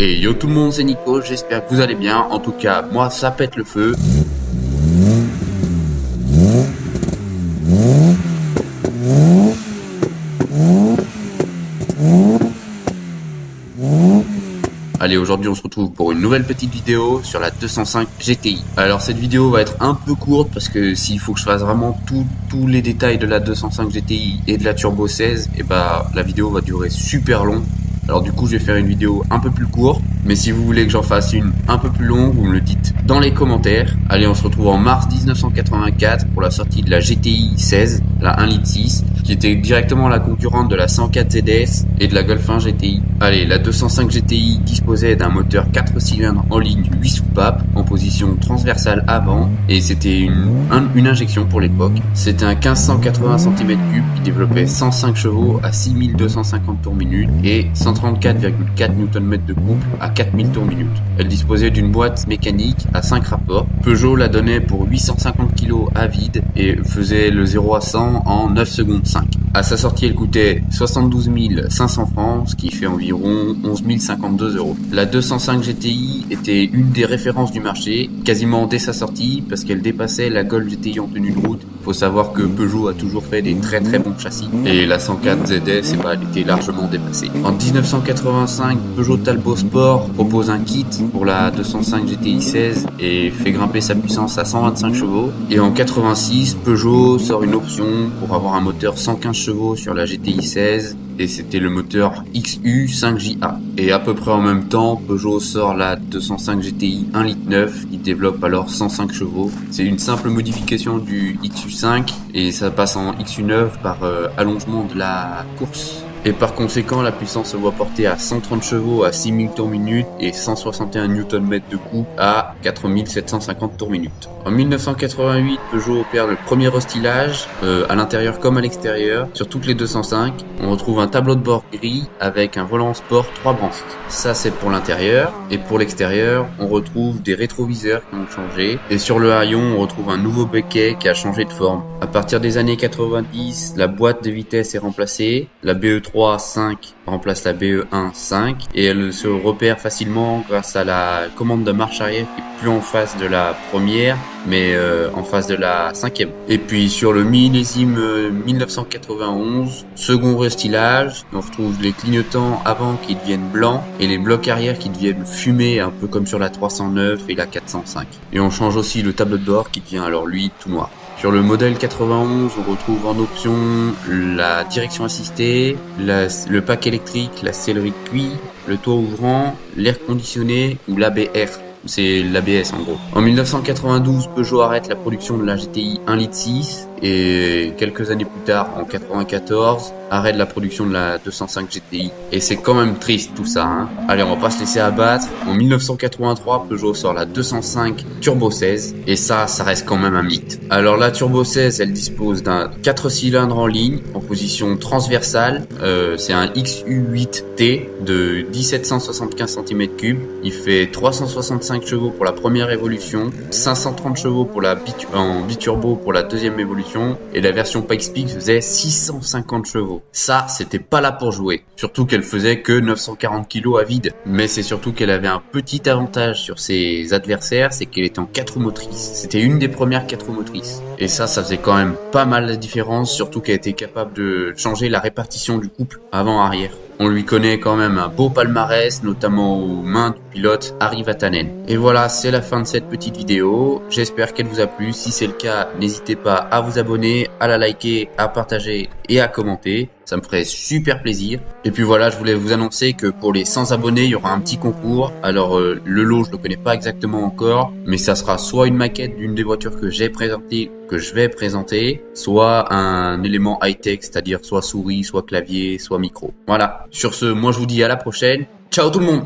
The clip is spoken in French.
Et yo tout le monde, c'est Nico, j'espère que vous allez bien. En tout cas, moi ça pète le feu. Allez, aujourd'hui on se retrouve pour une nouvelle petite vidéo sur la 205 GTI. Alors cette vidéo va être un peu courte parce que s'il faut que je fasse vraiment tous les détails de la 205 GTI et de la Turbo 16, et bah la vidéo va durer super long. Alors du coup je vais faire une vidéo un peu plus courte, mais si vous voulez que j'en fasse une un peu plus longue, vous me le dites dans les commentaires. Allez, on se retrouve en mars 1984 pour la sortie de la GTI 16, la 1,6 litre, qui était directement la concurrente de la 104 ZS et de la Golf 1 GTI. Allez, la 205 GTI disposait d'un moteur 4 cylindres en ligne 8 soupapes en position transversale avant, et c'était une injection pour l'époque. C'était un 1580 cm3 qui développait 105 chevaux à 6250 tours minute et 134,4 Nm de couple à 4000 tours minute. Elle disposait d'une boîte mécanique à 5 rapports. Peugeot la donnait pour 850 kg à vide et faisait le 0 à 100 en 9 secondes 5. À sa sortie, elle coûtait 72 500 francs, ce qui fait environ 11 052 €. La 205 GTI était une des références du marché, quasiment dès sa sortie, parce qu'elle dépassait la Golf GTI en tenue de route. Faut savoir que Peugeot a toujours fait des très bons châssis, et la 104 ZS, elle était largement dépassée. En 1985, Peugeot Talbot Sport propose un kit pour la 205 GTI 16 et fait grimper sa puissance à 125 chevaux. Et en 86, Peugeot sort une option pour avoir un moteur 115 chevaux sur la GTI 16, et c'était le moteur XU5JA. Et à peu près en même temps, Peugeot sort la 205 GTI 1,9 litre qui développe alors 105 chevaux. C'est une simple modification du XU5 et ça passe en XU9 par allongement de la course. Et par conséquent, la puissance se voit portée à 130 chevaux à 6000 tours minute et 161 Nm de couple à 4750 tours minute. En 1988, Peugeot opère le premier restylage, à l'intérieur comme à l'extérieur, sur toutes les 205. On retrouve un tableau de bord gris avec un volant sport 3 branches. Ça c'est pour l'intérieur, et pour l'extérieur, on retrouve des rétroviseurs qui ont changé. Et sur le haillon, on retrouve un nouveau becquet qui a changé de forme. À partir des années 90, la boîte de vitesse est remplacée, la BE3 5 remplace la BE1 5 et elle se repère facilement grâce à la commande de marche arrière qui est plus en face de la première mais en face de la cinquième. Et puis sur le millésime 1991, second restylage, on retrouve les clignotants avant qui deviennent blancs et les blocs arrière qui deviennent fumés, un peu comme sur la 309 et la 405. Et on change aussi le tableau de bord qui devient alors lui tout noir. Sur le modèle 91, on retrouve en option la direction assistée, le pack électrique, la sellerie de cuir, le toit ouvrant, l'air conditionné ou l'ABR. C'est l'ABS en gros. En 1992, Peugeot arrête la production de la GTI 1,6 litre et quelques années plus tard, en 94, arrête la production de la 205 GTI. Et c'est quand même triste tout ça, hein. Allez, on va pas se laisser abattre. En 1983, Peugeot sort la 205 Turbo 16 et ça reste quand même un mythe. Alors la Turbo 16, elle dispose d'un 4 cylindres en ligne en position transversale. C'est un XU8T de 1775 cm3. Il fait 365 chevaux pour la première évolution, 530 chevaux pour en biturbo pour la deuxième évolution, et la version Pikes Peak faisait 650 chevaux. Ça, c'était pas là pour jouer. Surtout qu'elle faisait que 940 kg à vide. Mais c'est surtout qu'elle avait un petit avantage sur ses adversaires, c'est qu'elle était en 4 roues motrices. C'était une des premières 4 roues motrices. Et ça faisait quand même pas mal la différence, surtout qu'elle était capable de changer la répartition du couple avant-arrière. On lui connaît quand même un beau palmarès, notamment aux mains du pilote Harry Vatanen. Et voilà, c'est la fin de cette petite vidéo. J'espère qu'elle vous a plu. Si c'est le cas, n'hésitez pas à vous abonner, à la liker, à partager et à commenter. Ça me ferait super plaisir. Et puis voilà, je voulais vous annoncer que pour les 100 abonnés, il y aura un petit concours. Alors le lot, je le connais pas exactement encore, mais ça sera soit une maquette d'une des voitures que je vais présenter, soit un élément high-tech, c'est-à-dire soit souris, soit clavier, soit micro. Voilà. Sur ce, moi je vous dis à la prochaine. Ciao tout le monde!